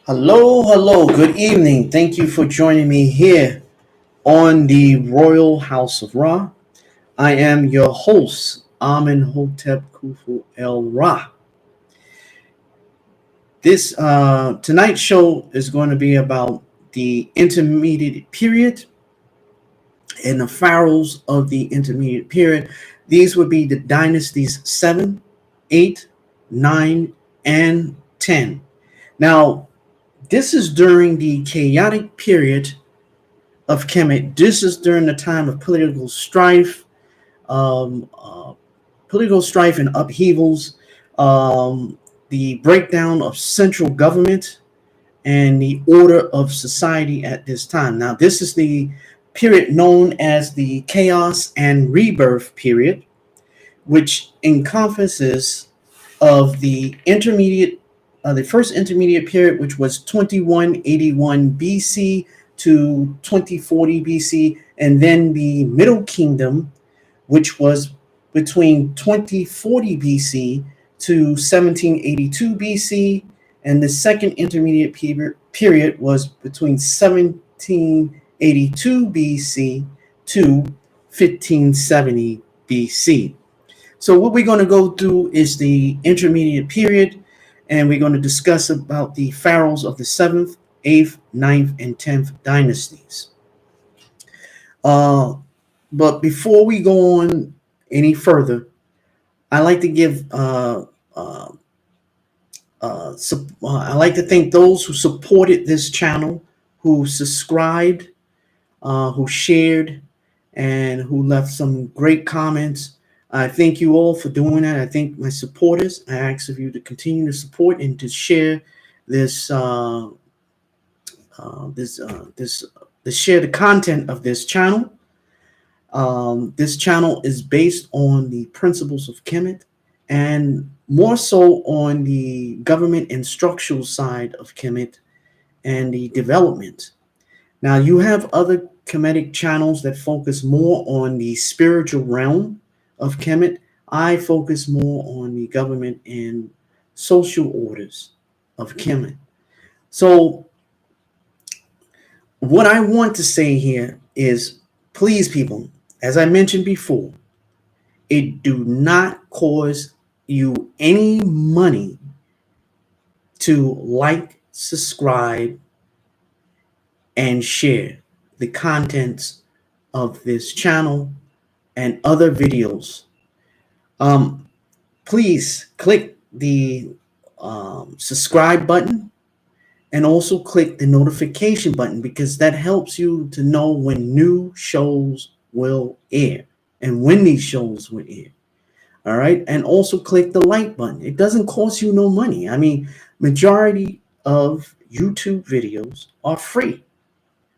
Hello, hello, good evening. Thank you for joining me here on the Royal House of Ra. I am your host, Amenhotep Khufu El Ra. This tonight's show is going to be about the intermediate period and the pharaohs of the intermediate period. These would be the dynasties 7, 8, 9, and 10. Now, this is during the chaotic period of Kemet. This is during the time of um, uh, political strife and upheavals, the breakdown of central government, and the order of society at this time. Now, this is the period known as the Chaos and Rebirth period, which encompasses of the first intermediate period, which was 2181 BC to 2040 BC, and then the Middle Kingdom, which was between 2040 BC to 1782 BC, and the second intermediate period was between 1782 BC to 1570 BC. So what we're going to go through is the intermediate period, and we're going to discuss about the pharaohs of the 7th, 8th, 9th, and 10th dynasties. Uh, but before we go on any further, I like to give I like to thank those who supported this channel, who subscribed, who shared, and who left some great comments. I thank you all for doing that. I thank my supporters. I ask of you to continue to support and to share this, to share the content of this channel. This channel is based on the principles of Kemet and more so on the government and structural side of Kemet and the development. Now, you have other Kemetic channels that focus more on the spiritual realm of Kemet. I focus more on the government and social orders of Kemet. So, what I want to say here is, please, people, as I mentioned before, it do not cost you any money to like, subscribe, and share the contents of this channel and other videos. Please click the subscribe button and also click the notification button, because that helps you to know when new shows will air and when these shows will air. All right. And also click the like button. It doesn't cost you no money. I mean, majority of YouTube videos are free.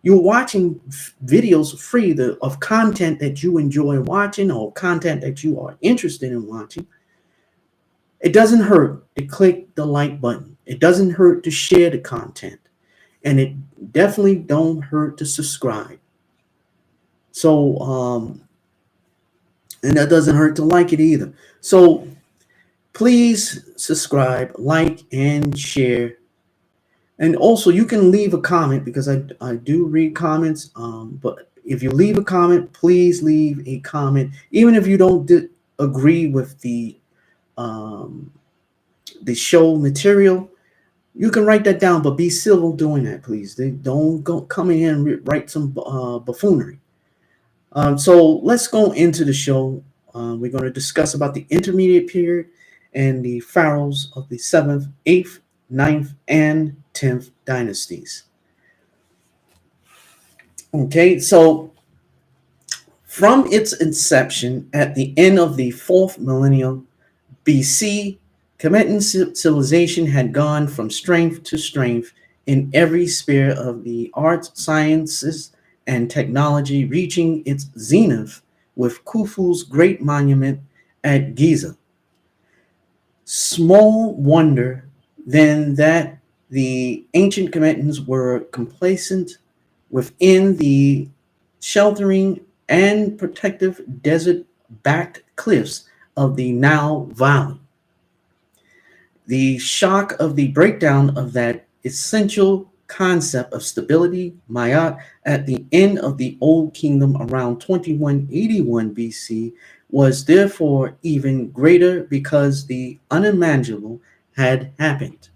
You're watching videos free of content that you enjoy watching or content that you are interested in watching. It doesn't hurt to click the like button. It doesn't hurt to share the content. And it definitely don't hurt to subscribe. So, and that doesn't hurt to like it either. So please subscribe, like, and share. And also, you can leave a comment, because I do read comments. But if you leave a comment, please leave a comment. Even if you don't agree with the show material, you can write that down. But be civil doing that, please. They don't come in and write some buffoonery. So let's go into the show. We're going to discuss about the intermediate period and the pharaohs of the 7th, 8th, 9th, and 10th dynasties. Okay, so from its inception at the end of the 4th millennium BC, Kemetan civilization had gone from strength to strength in every sphere of the arts, sciences, and technology, reaching its zenith with Khufu's great monument at Giza. Small wonder then that the ancient Kemetans were complacent within the sheltering and protective desert-backed cliffs of the Nile Valley. The shock of the breakdown of that essential concept of stability, Mayat, at the end of the Old Kingdom around 2181 BC was therefore even greater because the unimaginable had happened.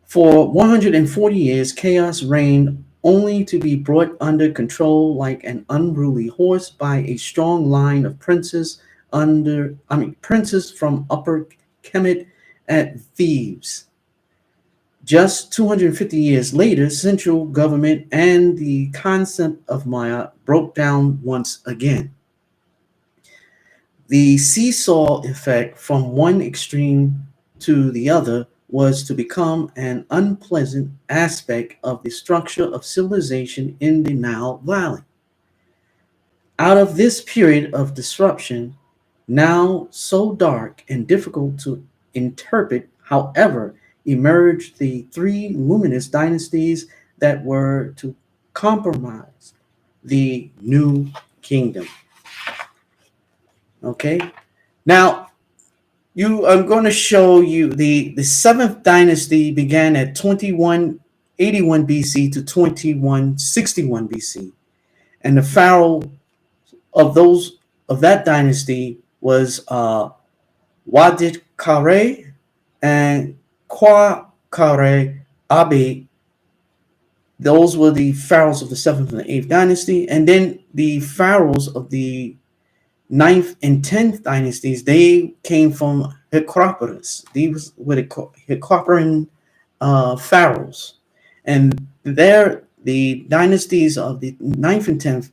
For 140 years, chaos reigned only to be brought under control like an unruly horse by a strong line of princes from Upper Kemet at Thieves. Just 250 years later, central government and the concept of Maya broke down once again. The seesaw effect from one extreme to the other was to become an unpleasant aspect of the structure of civilization in the Nile Valley. Out of this period of disruption, now so dark and difficult to interpret, however, emerged the three luminous dynasties that were to compromise the new kingdom. Okay, now I'm going to show you the seventh dynasty began at 2181 BC to 2161 BC, and the pharaoh of that dynasty was Wadikare and Qakare Iby. Those were the pharaohs of the seventh and the eighth dynasty, and then the pharaohs of the ninth and 10th dynasties, they came from Hykropolis. These were the Hykroporean pharaohs. And there, the dynasties of the ninth and 10th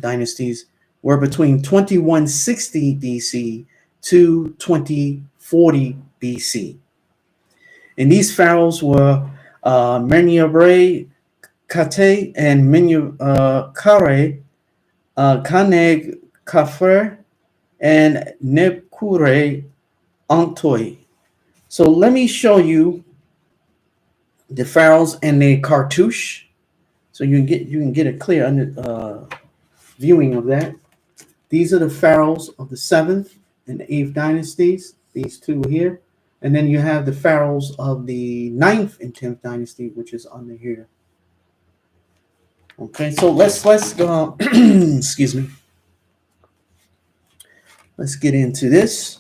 dynasties were between 2160 BC to 2040 BC. And these pharaohs were Meryibre Khety and Merykare Kanefere and NebKaure Akhtoy. So let me show you the pharaohs and their cartouche, so you can get a clear viewing of that. These are the pharaohs of the seventh and the eighth dynasties. These two here, and then you have the pharaohs of the ninth and 10th dynasty, which is under here. Okay, so let's go. Excuse me. Let's get into this.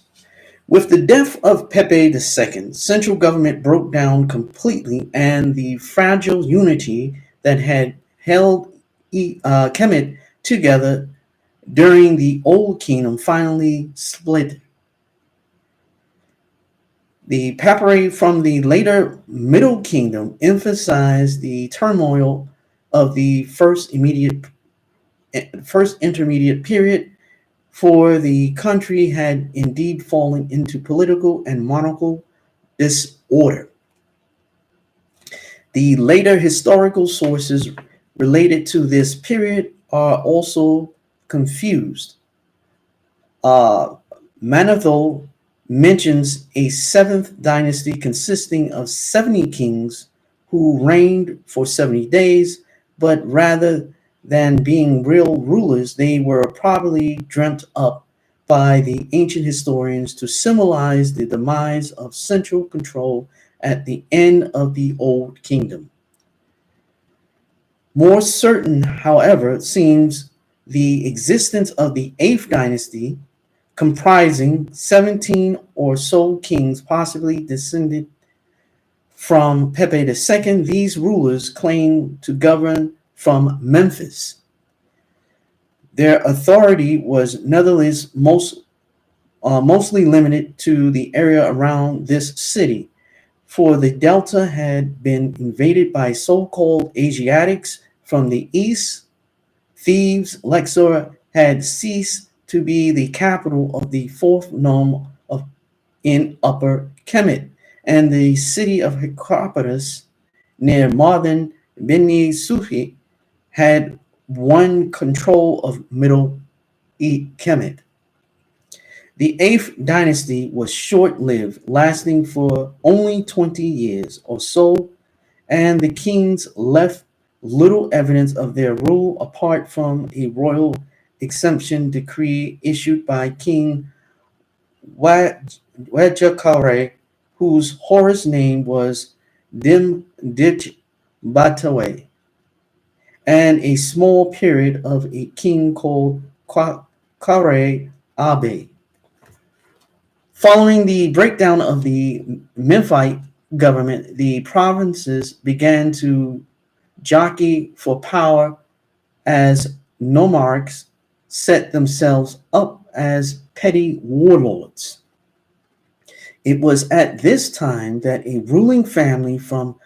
With the death of Pepe II, central government broke down completely, and the fragile unity that had held Kemet together during the Old Kingdom finally split. The papyri from the later Middle Kingdom emphasized the turmoil of the first intermediate period, for the country had indeed fallen into political and monarchical disorder. The later historical sources related to this period are also confused. Manetho mentions a seventh dynasty consisting of 70 kings who reigned for 70 days, but rather than being real rulers, they were probably dreamt up by the ancient historians to symbolize the demise of central control at the end of the Old Kingdom. More certain, however, seems the existence of the eighth dynasty, comprising 17 or so kings, possibly descended from Pepe II. These rulers claimed to govern from Memphis. Their authority was nevertheless mostly limited to the area around this city, for the Delta had been invaded by so-called Asiatics from the east. Thieves, Luxor, had ceased to be the capital of the fourth nome in Upper Kemet, and the city of Hykropolis near modern Beni Sufi had won control of Middle Kemet. The eighth dynasty was short-lived, lasting for only 20 years or so, and the kings left little evidence of their rule apart from a royal exemption decree issued by King Wadikare, whose Horus name was Dim Dich Batawe, and a small period of a king called Qakare Iby. Following the breakdown of the Memphite government, the provinces began to jockey for power as nomarchs set themselves up as petty warlords. It was at this time that a ruling family from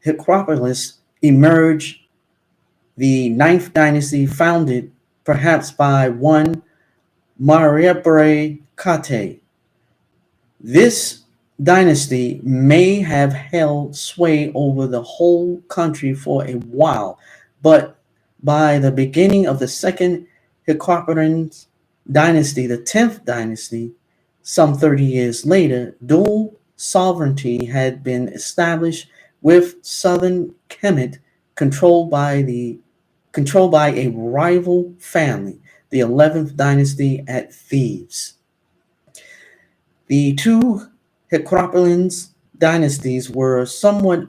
Heliopolis emerged, the Ninth Dynasty, founded perhaps by one Meryibre Khety. This dynasty may have held sway over the whole country for a while, but by the beginning of the second Heliopolis dynasty, the 10th dynasty, some 30 years later, dual sovereignty had been established, with southern Kemet controlled by a rival family, the 11th dynasty at Thieves. The two Heliopolis dynasties were somewhat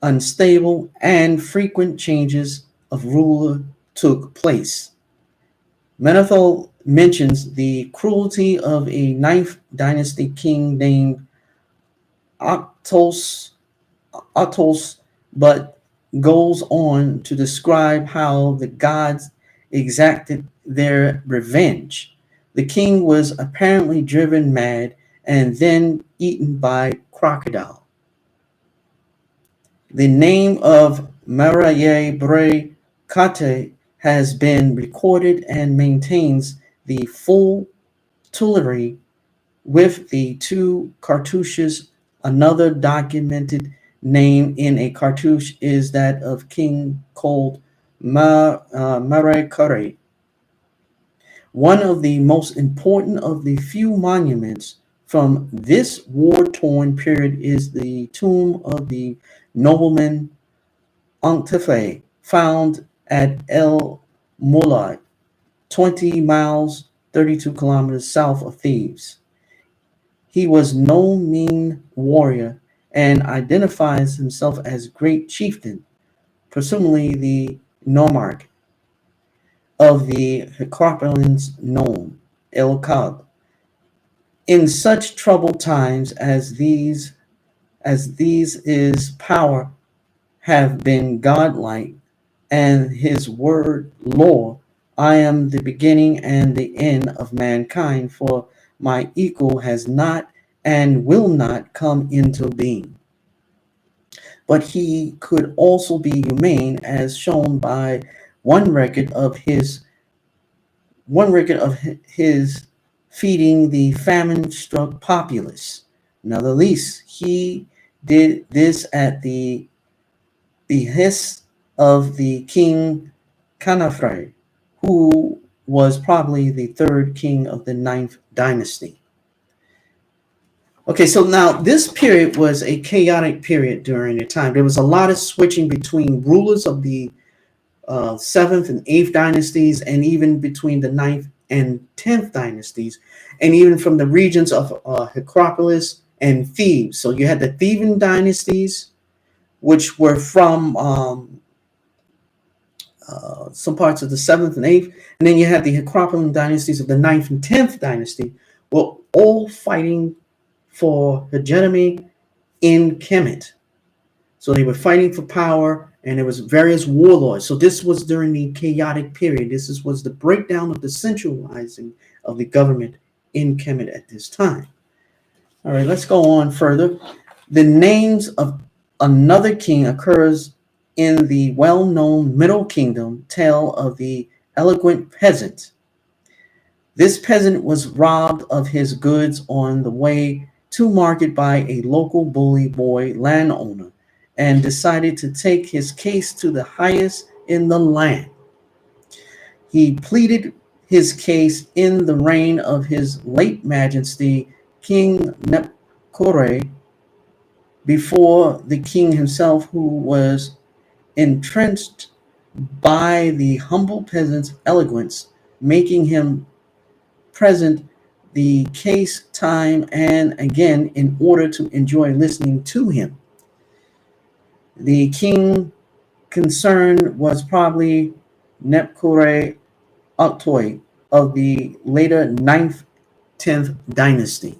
unstable, and frequent changes of ruler took place. Manetho mentions the cruelty of a ninth dynasty king named Akhtos, but goes on to describe how the gods exacted their revenge. The king was apparently driven mad and then eaten by crocodile. The name of Meryibre Khety has been recorded and maintains the full Tuileries with the two cartouches. Another documented name in a cartouche is that of king called Merykare. One of the most important of the few monuments from this war-torn period is the tomb of the nobleman Angefe, found at El Moulay, 20 miles, 32 kilometers south of Thebes. He was no mean warrior and identifies himself as great chieftain, presumably the nomarch of the Heliopolis known, El Kab. In such troubled times as these his power have been godlike, and his word law. I am the beginning and the end of mankind, for my equal has not and will not come into being. But he could also be humane, as shown by one record of his feeding the famine-struck populace. Nonetheless, he did this at the behest of the king Kanefere, who was probably the third king of the ninth dynasty. Okay, so now this period was a chaotic period during the time. There was a lot of switching between rulers of the 7th and 8th dynasties, and even between the ninth and 10th dynasties, and even from the regions of Heliopolis and Thebes. So you had the Theban dynasties, which were from some parts of the 7th and 8th, and then you had the Heliopolis dynasties of the ninth and 10th dynasty, were all fighting for hegemony in Kemet. So they were fighting for power, and there was various warlords. So this was during the chaotic period. Was the breakdown of the centralizing of the government in Kemet at this time. All right, let's go on further. The names of another king occurs in the well-known Middle Kingdom tale of the eloquent peasant. This peasant was robbed of his goods on the way to market by a local bully boy landowner, and decided to take his case to the highest in the land. He pleaded his case in the reign of his late majesty, King NebKaure, before the king himself, who was entrenched by the humble peasant's eloquence, making him present the case time and again in order to enjoy listening to him. The king concerned was probably NebKaure Akhtoy of the later 9th, 10th dynasty.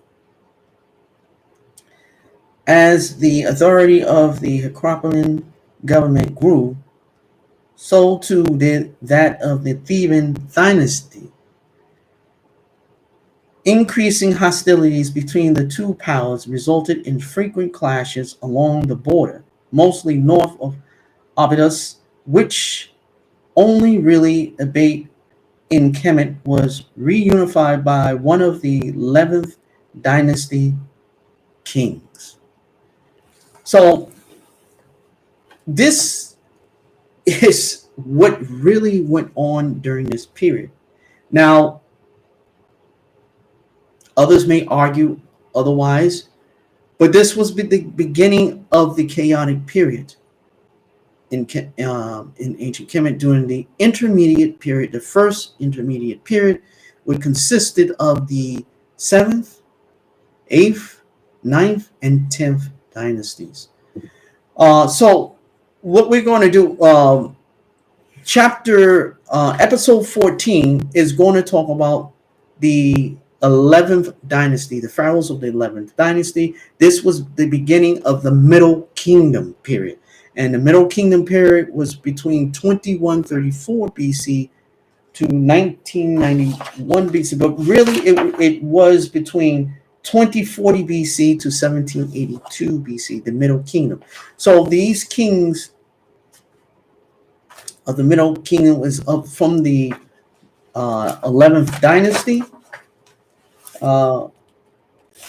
As the authority of the Hakarapan government grew, so too did that of the Theban dynasty. Increasing hostilities between the two powers resulted in frequent clashes along the border, mostly north of Abydos, which only really abate in Kemet was reunified by one of the 11th dynasty kings. So this is what really went on during this period. Now, others may argue otherwise, but this was the beginning of the chaotic period in ancient Kemet during the intermediate period. The first intermediate period would consisted of the 7th, 8th, 9th, and 10th dynasties. So what we're going to do, episode 14 is going to talk about the 11th dynasty, the pharaohs of the 11th dynasty. This was the beginning of the Middle Kingdom period. And the Middle Kingdom period was between 2134 BC to 1991 BC. But really, it was between 2040 BC to 1782 BC, the Middle Kingdom. So these kings of the Middle Kingdom was up from the 11th dynasty.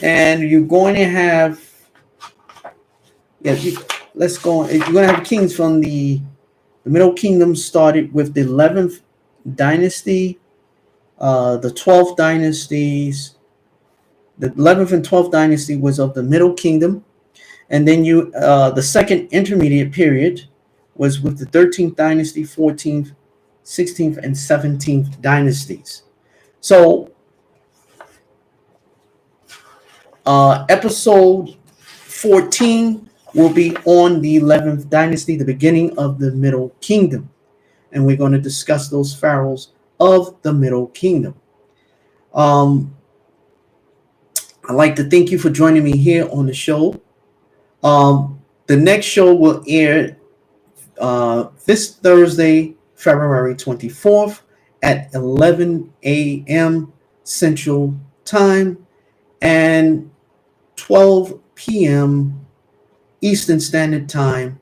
And you're going to have, let's go. You're going to have kings from the Middle Kingdom started with the 11th dynasty, the 12th dynasties. The 11th and 12th dynasty was of the Middle Kingdom. And then the second intermediate period was with the 13th dynasty, 14th, 16th, and 17th dynasties. So episode 14 will be on the 11th dynasty, the beginning of the Middle Kingdom. And we're going to discuss those pharaohs of the Middle Kingdom. I'd like to thank you for joining me here on the show. The next show will air this Thursday, February 24th at 11 a.m. Central Time and 12 p.m. Eastern Standard Time,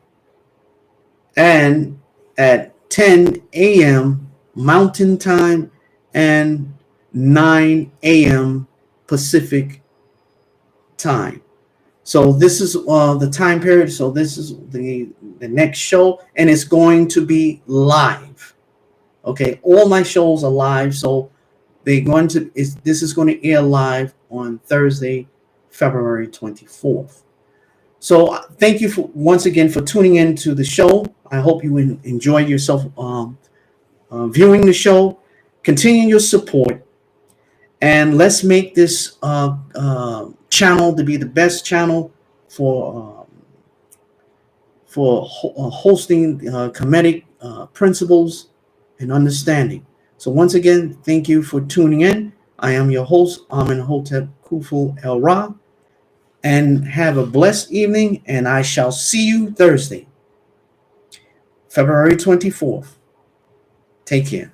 and at 10 a.m. Mountain Time and 9 a.m. Pacific Time. So this is the time period. So this is the next show, and it's going to be live. Okay, all my shows are live, so this is going to air live on Thursday, February 24th. So thank you once again for tuning in to the show. I hope you enjoy yourself viewing the show. Continue your support, and let's make this channel to be the best channel for hosting Kemetic principles and understanding. So once again, thank you for tuning in. I am your host, Amenhotep Khufu El Ra, and have a blessed evening, and I shall see you Thursday, February 24th. Take care.